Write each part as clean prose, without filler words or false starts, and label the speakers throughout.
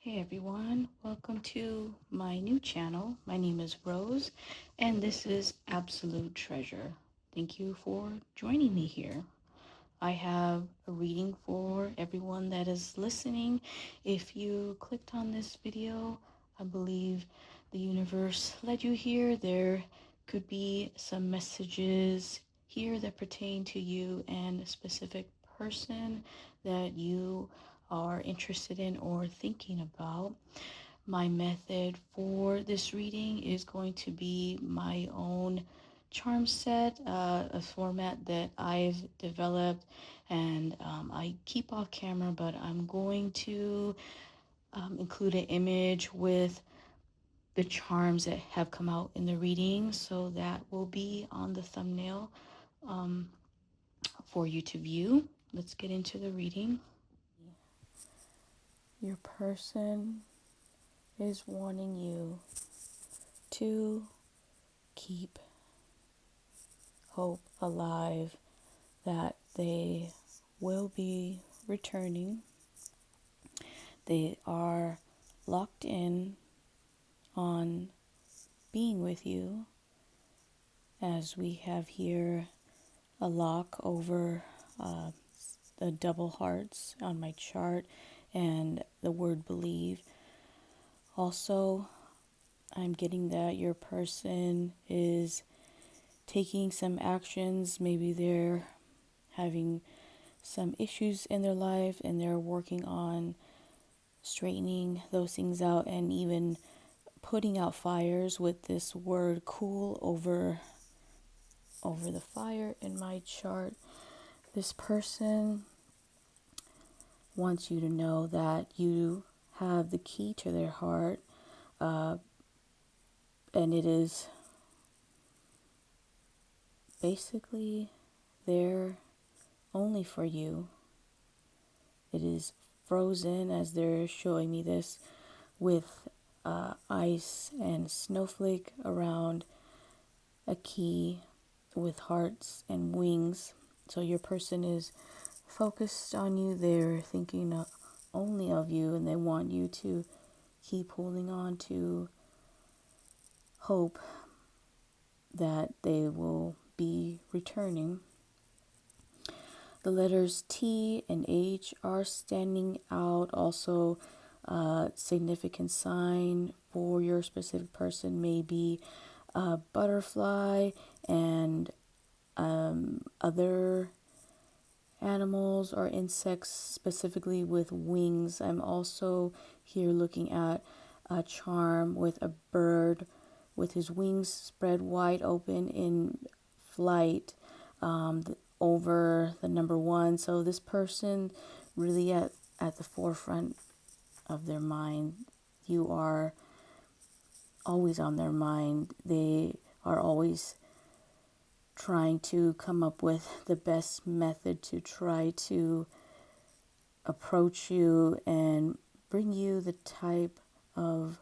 Speaker 1: Hey everyone, welcome to my new channel. My name is Rose, and this is Absolute Treasure. Thank you for joining me here. I have a reading for everyone that is listening. If you clicked on this video, I believe the universe led you here. There could be some messages here that pertain to you and a specific person that you are interested in or thinking about. My method for this reading is going to be my own charm set, a format that I've developed, and I keep off camera, but I'm going to include an image with the charms that have come out in the reading, so that will be on the thumbnail um, for you to view. Let's get into the reading. Your person is wanting you to keep hope alive that they will be returning. They are locked in on being with you, as we have here a lock over the double hearts on my chart and the word believe. Also, I'm getting that your person is taking some actions. Maybe they're having some issues in their life and they're working on straightening those things out, and even putting out fires with this word cool over the fire in my chart. This person wants you to know that you have the key to their heart, and it is basically there only for you. It is frozen, as they're showing me this, with ice and snowflake around a key with hearts and wings. So your person is focused on you. They're thinking only of you, and they want you to keep holding on to hope that they will be returning. The letters T and H are standing out. Also, significant sign for your specific person may be a butterfly and other animals or insects, specifically with wings. I'm also here looking at a charm with a bird with his wings spread wide open in flight, over the number one. So this person really at the forefront of their mind. You are always on their mind. They are always trying to come up with the best method to try to approach you and bring you the type of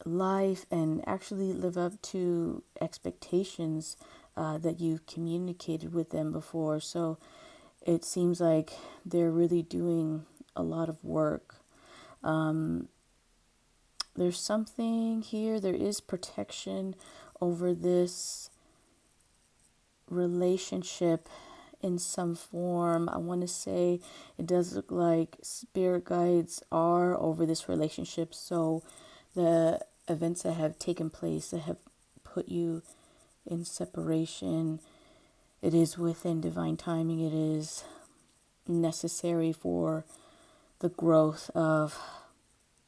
Speaker 1: life and actually live up to expectations that you've communicated with them before. So it seems like they're really doing a lot of work. There's something here. There is protection over this relationship in some form. I want to say it does look like spirit guides are over this relationship. So the events that have taken place that have put you in separation, it is within divine timing. It is necessary for the growth of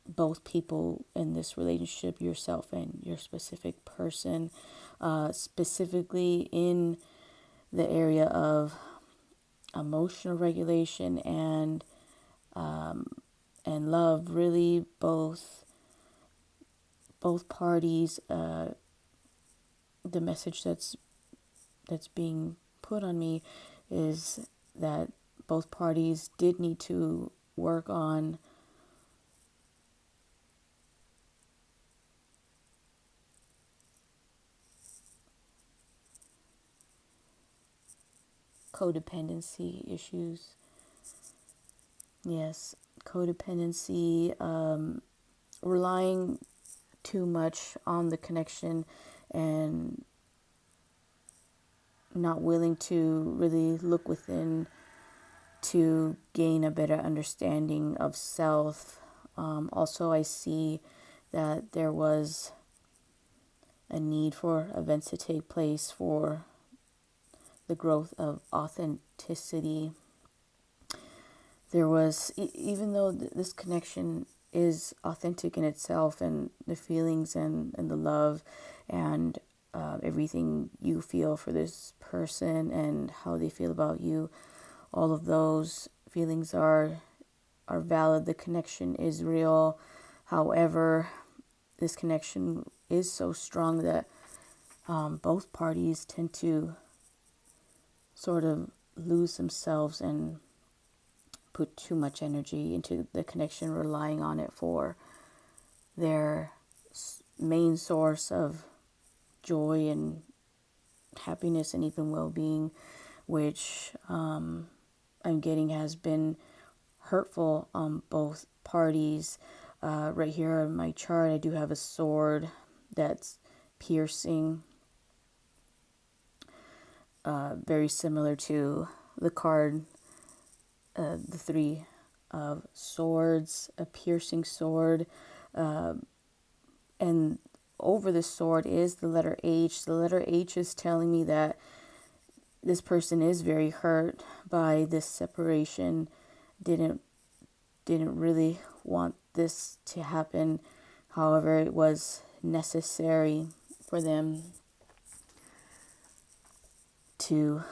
Speaker 1: both people in this relationship, yourself and your specific person, specifically in the area of emotional regulation and love. Really, both parties. The message that's being put on me is that both parties did need to work on codependency issues. Yes, codependency, relying too much on the connection and not willing to really look within to gain a better understanding of self. Also, I see that there was a need for events to take place for the growth of authenticity. There was, even though this connection is authentic in itself, and the feelings and the love and everything you feel for this person and how they feel about you, all of those feelings are valid. The connection is real. However, this connection is so strong that both parties tend to sort of lose themselves and put too much energy into the connection, relying on it for their main source of joy and happiness and even well-being, which I'm getting has been hurtful on both parties. Right here on my chart, I do have a sword that's piercing, very similar to the card, the Three of Swords, a piercing sword. And over the sword is the letter H. The letter H is telling me that this person is very hurt by this separation, didn't really want this to happen. However, it was necessary for them to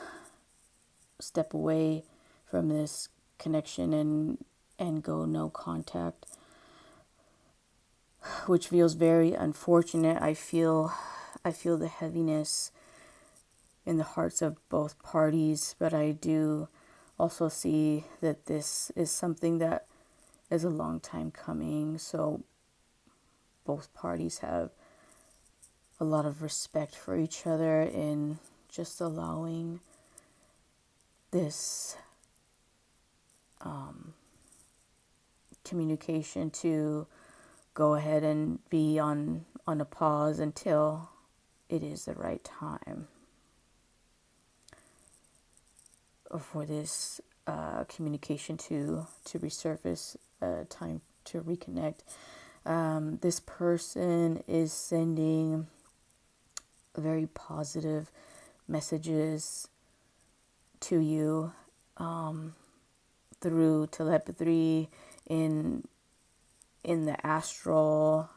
Speaker 1: step away from this connection and go no contact, which feels very unfortunate. I feel the heaviness in the hearts of both parties, but I do also see that this is something that is a long time coming. So both parties have a lot of respect for each other in just allowing this communication to go ahead and be on a pause until it is the right time for this communication to resurface, time to reconnect. This person is sending very positive messages to you through telepathy, in the astral.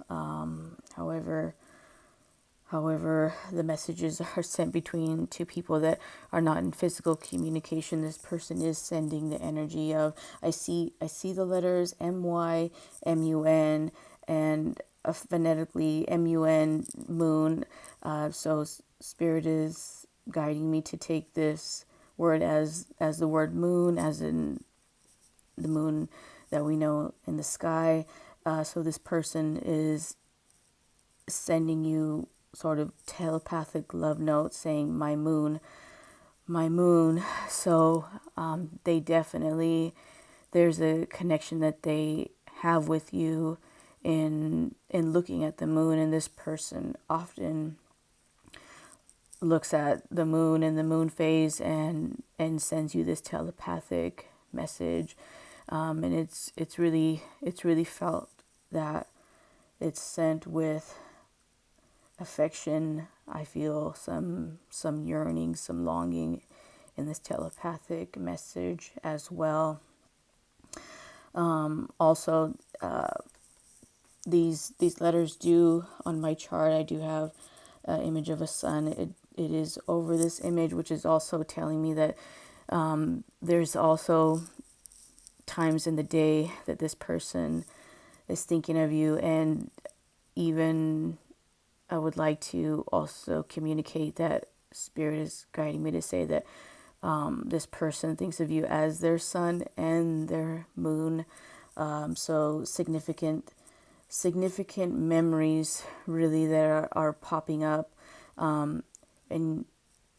Speaker 1: However, the messages are sent between two people that are not in physical communication. This person is sending the energy of, I see the letters MY, MUN, and phonetically MUN, moon. So Spirit is guiding me to take this word as the word moon, as in the moon that we know in the sky. So this person is sending you sort of telepathic love notes saying, my moon, my moon. So they definitely, there's a connection that they have with you in looking at the moon, and this person often looks at the moon and the moon phase and sends you this telepathic message, and it's really felt that it's sent with affection. I feel some yearning, some longing in this telepathic message as well. Also, these letters do, on my chart, I do have an image of a sun. It is over this image, which is also telling me that there's also times in the day that this person is thinking of you. And even I would like to also communicate that Spirit is guiding me to say that this person thinks of you as their sun and their moon. So significant memories really that are popping up, and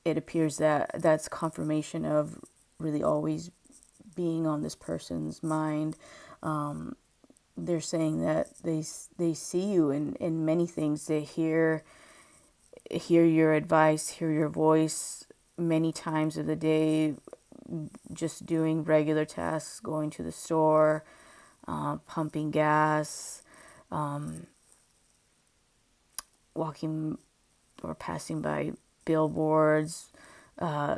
Speaker 1: it appears that that's confirmation of really always being on this person's mind. They're saying that they see you in many things. They hear your advice, hear your voice many times of the day, just doing regular tasks, going to the store, pumping gas, walking or passing by billboards,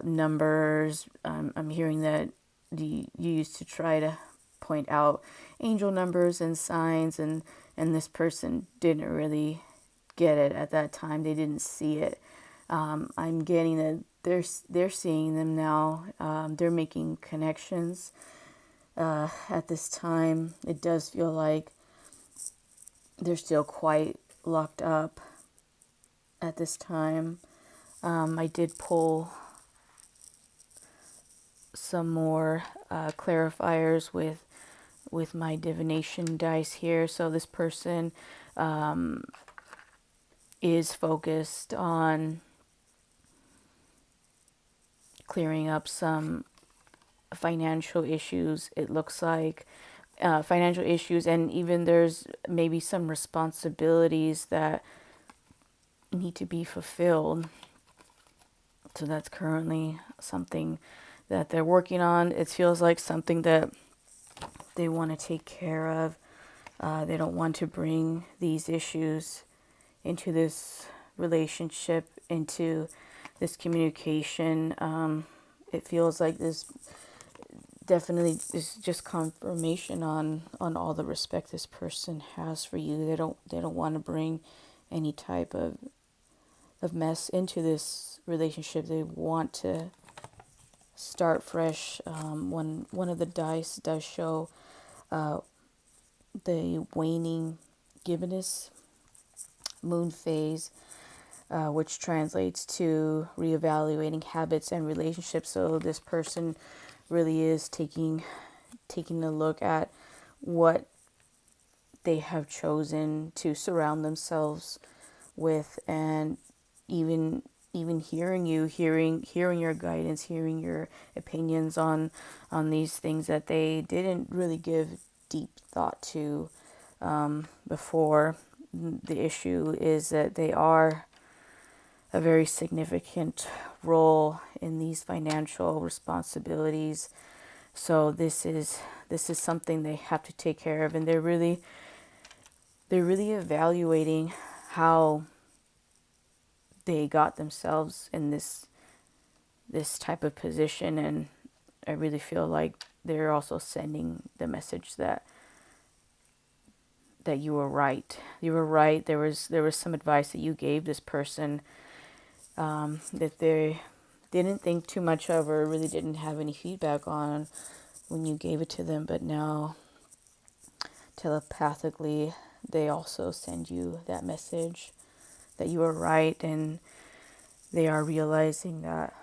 Speaker 1: numbers. I'm hearing that you used to try to point out angel numbers and signs, and this person didn't really get it at that time. They didn't see it. I'm getting that they're seeing them now. They're making connections at this time. It does feel like they're still quite locked up at this time. I did pull some more clarifiers with my divination dice here. So this person is focused on clearing up some financial issues. It looks like financial issues, and even there's maybe some responsibilities that need to be fulfilled. So that's currently something that they're working on. It feels like something that they want to take care of. They don't want to bring these issues into this relationship, into this communication. It feels like this definitely is just confirmation on all the respect this person has for you. They don't want to bring any type of mess into this relationship. They want to start fresh. One of the dice does show the waning gibbous moon phase, which translates to reevaluating habits and relationships. So this person really is taking a look at what they have chosen to surround themselves with, and even hearing you, hearing your guidance, hearing your opinions on these things that they didn't really give deep thought to before. The issue is that they are a very significant role in these financial responsibilities. So this is something they have to take care of, and they're really evaluating how they got themselves in this type of position. And I really feel like they're also sending the message that you were right. You were right. There was some advice that you gave this person that they didn't think too much of, or really didn't have any feedback on when you gave it to them. But now, telepathically, they also send you that message that you were right, and they are realizing that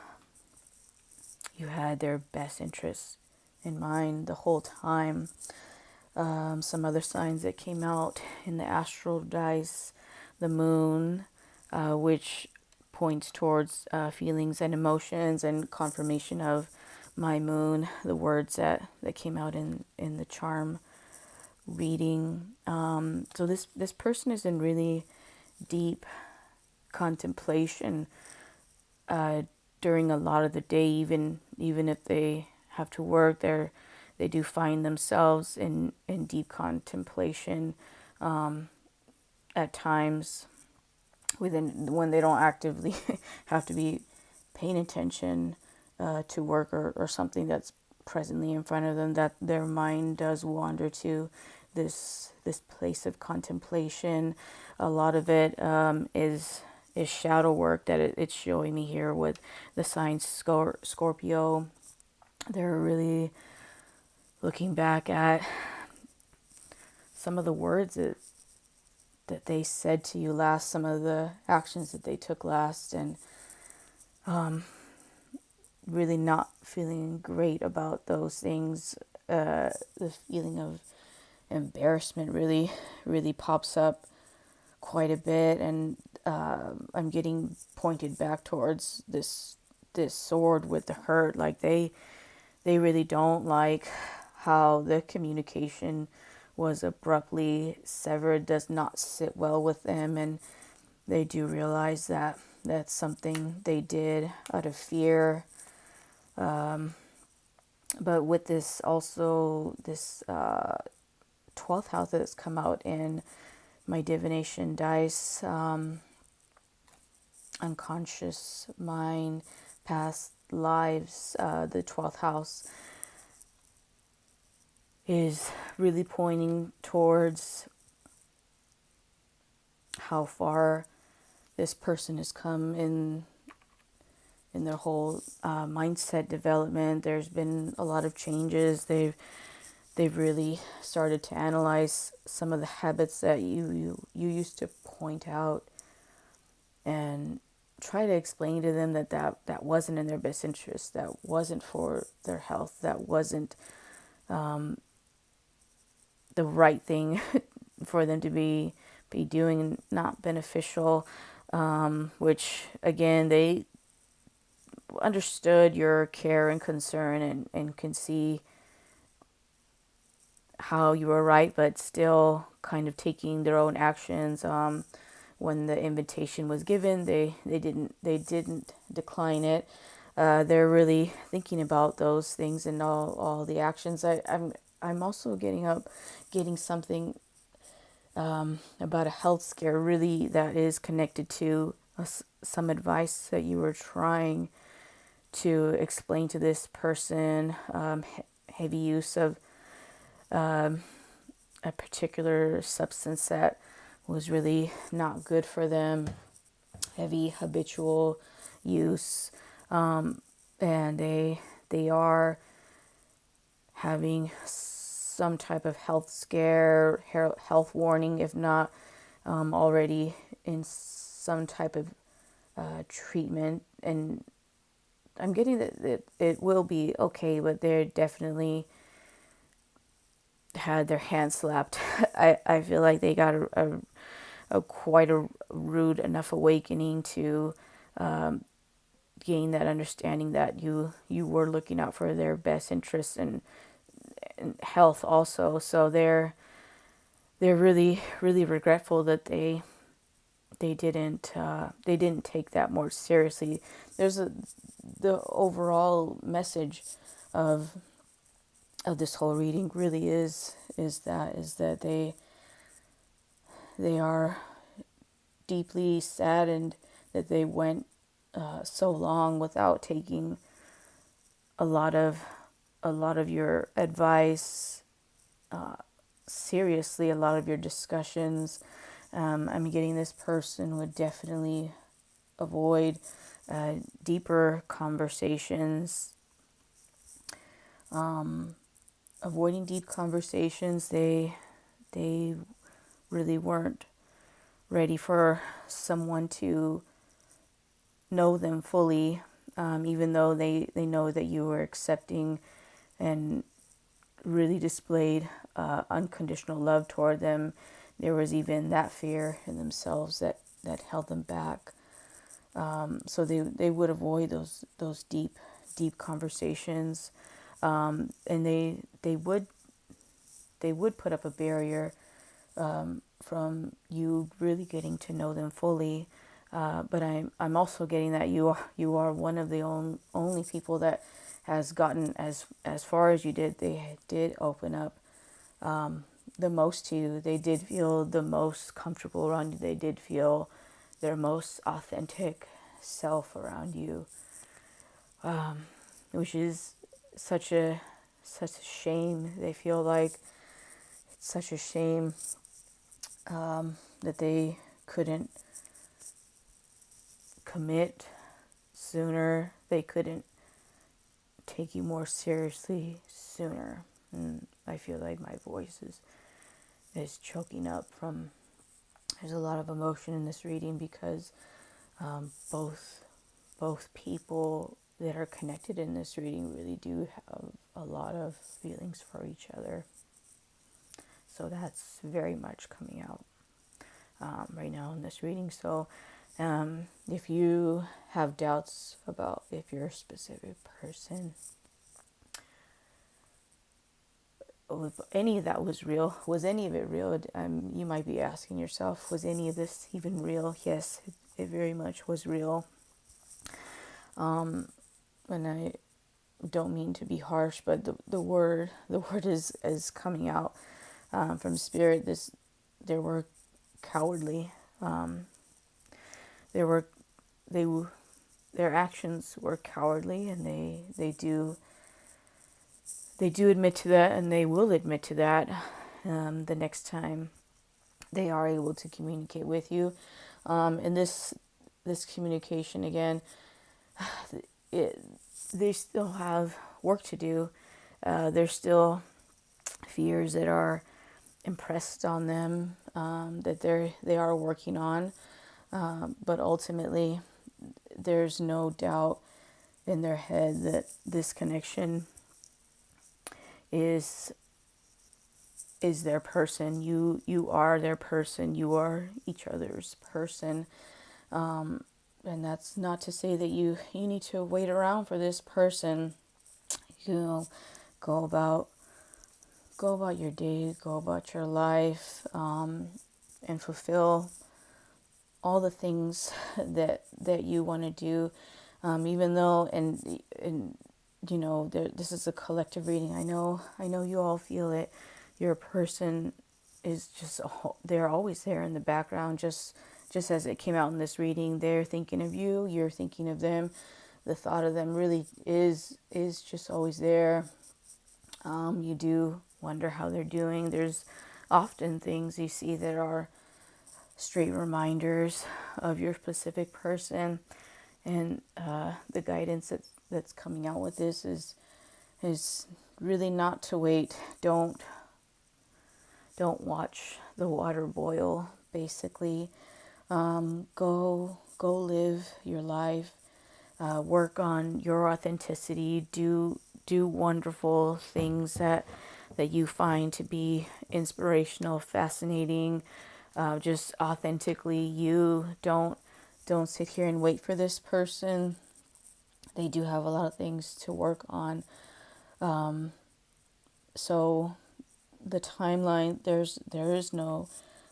Speaker 1: you had their best interests in mind the whole time. Some other signs that came out in the astral dice: the moon, which points towards feelings and emotions, and confirmation of my moon, the words that came out in the charm reading. So this person is in really deep contemplation during a lot of the day. Even if they have to work, they do find themselves in deep contemplation at times, when they don't actively have to be paying attention to work or something that's presently in front of them, that their mind does wander to this place of contemplation. A lot of it is shadow work that it's showing me here with the sign Scorpio. They're really looking back at some of the words that they said to you last, some of the actions that they took last, and really not feeling great about those things. The feeling of embarrassment really pops up quite a bit, and I'm getting pointed back towards this sword with the hurt. Like they really don't like how the communication was abruptly severed does not sit well with them, and they do realize that that's something they did out of fear. But with this also, this 12th house that's come out in my divination dice, unconscious mind, past lives, the 12th house is really pointing towards how far this person has come in their whole mindset development. There's been a lot of changes. They've really started to analyze some of the habits that you used to point out and try to explain to them that wasn't in their best interest, that wasn't for their health, that wasn't the right thing for them to be doing, not beneficial. Which again, they understood your care and concern, and can see how you were right, but still kind of taking their own actions. When the invitation was given, they didn't decline it. They're really thinking about those things and all the actions. I'm also getting something about a health scare, really, that is connected to some advice that you were trying to explain to this person. Heavy use of a particular substance that was really not good for them, heavy habitual use, and they are having some type of health scare, health warning, if not already in some type of treatment. And I'm getting that it will be okay, but they're definitely had their hands slapped. I feel like they got a quite a rude enough awakening to gain that understanding that you were looking out for their best interests and health also. So they're really really regretful that they didn't take that more seriously. The overall message of this whole reading really is that they are deeply saddened that they went so long without taking a lot of your advice seriously, a lot of your discussions. I'm getting this person would definitely avoid deeper conversations. Avoiding deep conversations, they really weren't ready for someone to know them fully, even though they know that you were accepting and really displayed unconditional love toward them. There was even that fear in themselves that held them back. So they would avoid those deep conversations, and they would put up a barrier from you really getting to know them fully. But I'm also getting that you are one of the only people that has gotten as far as you did. They did open up the most to you. They did feel the most comfortable around you. They did feel their most authentic self around you, which is such a shame. They feel like it's such a shame that they couldn't commit sooner. They couldn't take you more seriously sooner. And I feel like my voice is choking up from. There's a lot of emotion in this reading because both people that are connected in this reading really do have a lot of feelings for each other. So that's very much coming out right now in this reading. So if you have doubts about if you're a specific person, if any of that was real. Was any of it real? You might be asking yourself, was any of this even real? Yes, it very much was real. And I don't mean to be harsh, but the word is coming out from spirit. There were cowardly. There were they their actions were cowardly, and they do admit to that, and they will admit to that the next time they are able to communicate with you. And this communication again, it, they still have work to do. There's still fears that are impressed on them, that they are working on, but ultimately there's no doubt in their head that this connection is their person. You are their person. You are each other's person. And that's not to say that you need to wait around for this person. You know, go about your day, go about your life, and fulfill all the things that you want to do. Even though, and you know, this is a collective reading. I know you all feel it. Your person is just, they're always there in the background, just as it came out in this reading. They're thinking of you, you're thinking of them. The thought of them really is just always there. You do wonder how they're doing. There's often things you see that are straight reminders of your specific person, and the guidance that's coming out with this is really not to wait. Don't watch the water boil. Basically, go live your life. Work on your authenticity. Do wonderful things that you find to be inspirational, fascinating. Just authentically you. Don't sit here and wait for this person. They do have a lot of things to work on. So the timeline, there is no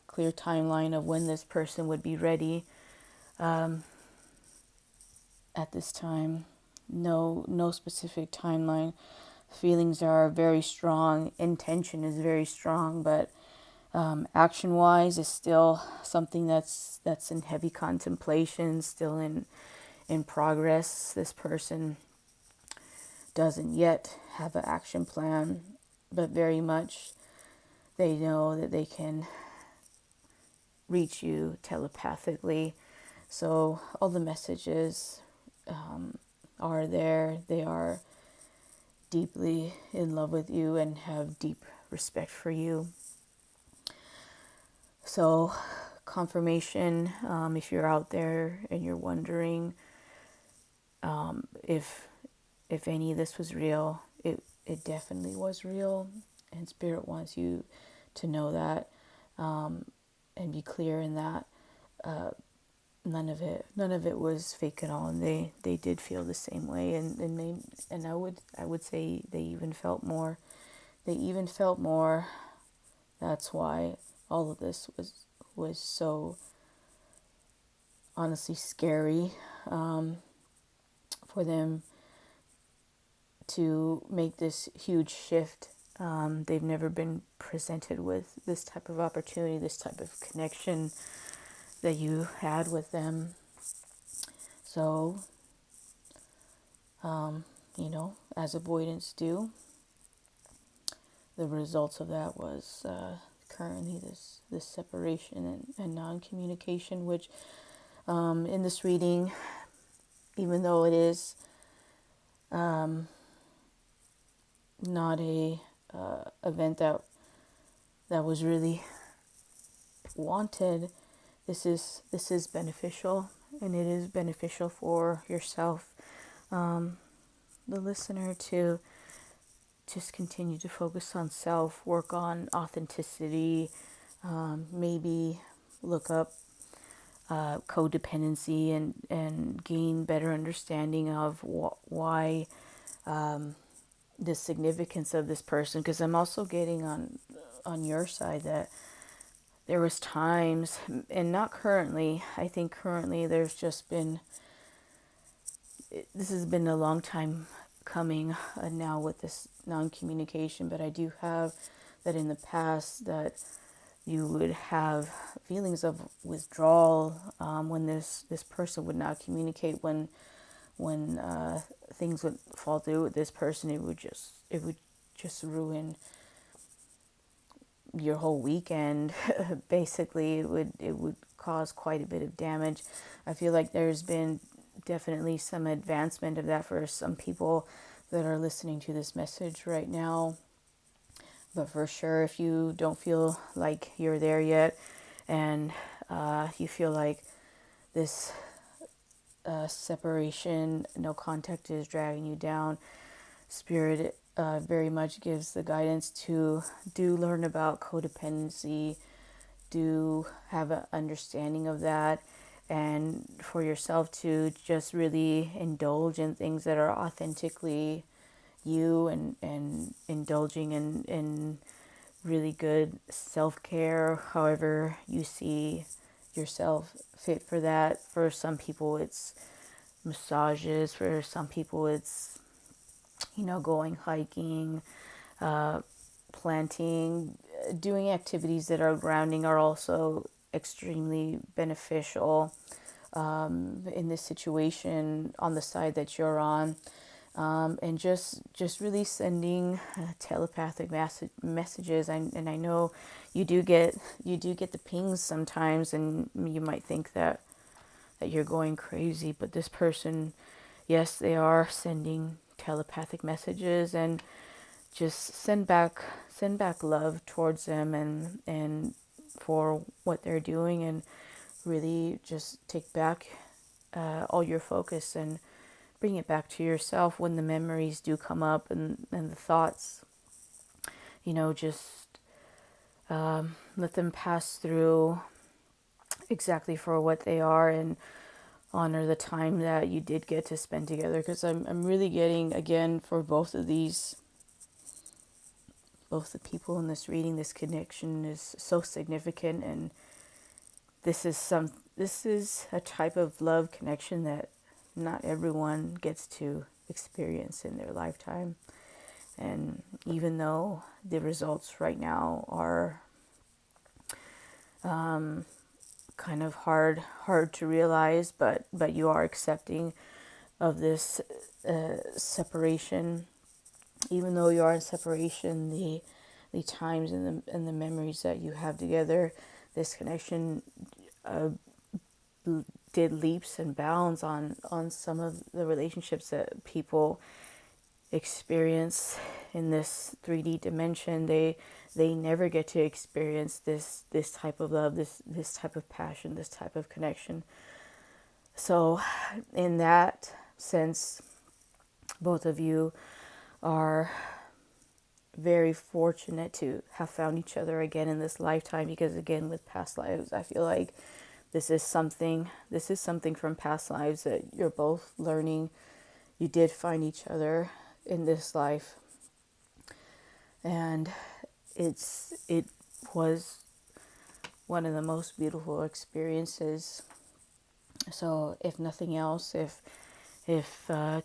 Speaker 1: clear timeline of when this person would be ready at this time. No specific timeline. Feelings are very strong. Intention is very strong, but action wise is still something that's in heavy contemplation, still in progress. This person doesn't yet have an action plan, but very much they know that they can reach you telepathically. So all the messages are there. They are deeply in love with you and have deep respect for you. So confirmation, if you're out there and you're wondering if any of this was real, it definitely was real, and Spirit wants you to know that, and be clear in that. None of it was fake at all, and they did feel the same way, and I would say they even felt more. That's why all of this was so honestly scary, for them to make this huge shift. They've never been presented with this type of opportunity, this type of connection that you had with them. So, as avoidance do, the results of that was currently this separation and non-communication, which in this reading, even though it is not a event that was really wanted, this is beneficial, and it is beneficial for yourself, the listener, to just continue to focus on self, work on authenticity, maybe look up codependency and gain better understanding of why the significance of this person, because I'm also getting on your side that there was times, and not currently, I think currently there's just been, this has been a long time coming now with this non-communication, but I do have that in the past that you would have feelings of withdrawal when this person would not communicate, when things would fall through with this person. It would just ruin your whole weekend. Basically, it would cause quite a bit of damage. I feel like there's been definitely some advancement of that for some people that are listening to this message right now. But for sure, if you don't feel like you're there yet, and you feel like this separation, no contact is dragging you down, Spirit very much gives the guidance to do learn about codependency, do have an understanding of that, and for yourself to just really indulge in things that are authentically you, and indulging in really good self-care, however you see yourself fit for that. For some people it's massages, for some people it's going hiking, planting, doing activities that are grounding are also extremely beneficial in this situation on the side that you're on. And just really sending telepathic messages. And I know you do get the pings sometimes, and you might think that you're going crazy, but this person, yes, they are sending telepathic messages, and just send back love towards them, and for what they're doing, and really just take back all your focus and bring it back to yourself when the memories do come up, and the thoughts, just let them pass through exactly for what they are, and honor the time that you did get to spend together. Because I'm really getting, again, for both the people in this reading, this connection is so significant, and this is a type of love connection that not everyone gets to experience in their lifetime. And even though the results right now are kind of hard to realize, but you are accepting of this separation. Even though you are in separation, the times and the memories that you have together, this connection did leaps and bounds on some of the relationships that people experience in this 3D dimension. They never get to experience this type of love, this type of passion, this type of connection. So in that sense, both of you are very fortunate to have found each other again in this lifetime, because again, with past lives, I feel like this is something from past lives that you're both learning. You did find each other in this life, and it was one of the most beautiful experiences. So if nothing else, if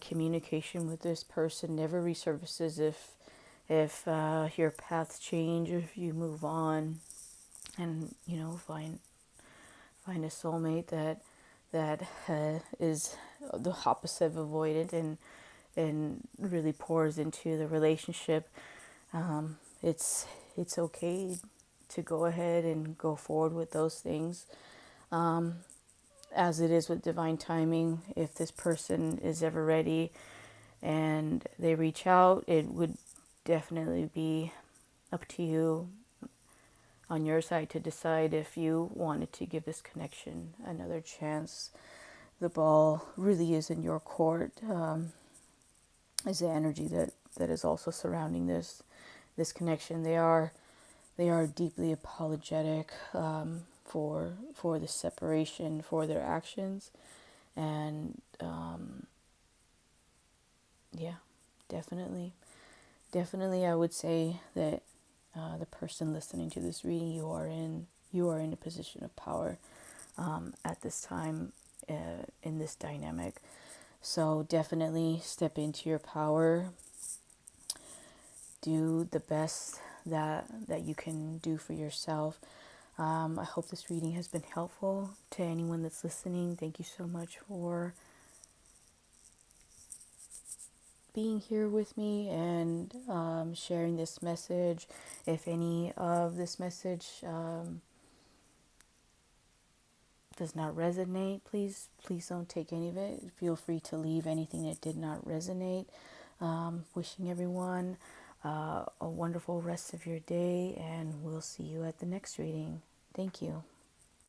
Speaker 1: communication with this person never resurfaces, if your paths change, if you move on, and find a soulmate that is the opposite of avoidant, and really pours into the relationship, it's okay to go ahead and go forward with those things. As it is with divine timing, if this person is ever ready and they reach out, it would definitely be up to you on your side to decide if you wanted to give this connection another chance. The ball really is in your court. Is the energy that is also surrounding this connection. They are deeply apologetic for the separation, for their actions, and yeah, definitely. definitely I would say that the person listening to this reading, you are in a position of power at this time in this dynamic. So definitely step into your power. Do the best that you can do for yourself. I hope this reading has been helpful to anyone that's listening. Thank you so much for being here with me and sharing this message. If any of this message does not resonate, please don't take any of it. Feel free to leave anything that did not resonate. Wishing everyone a wonderful rest of your day, and we'll see you at the next reading. Thank you.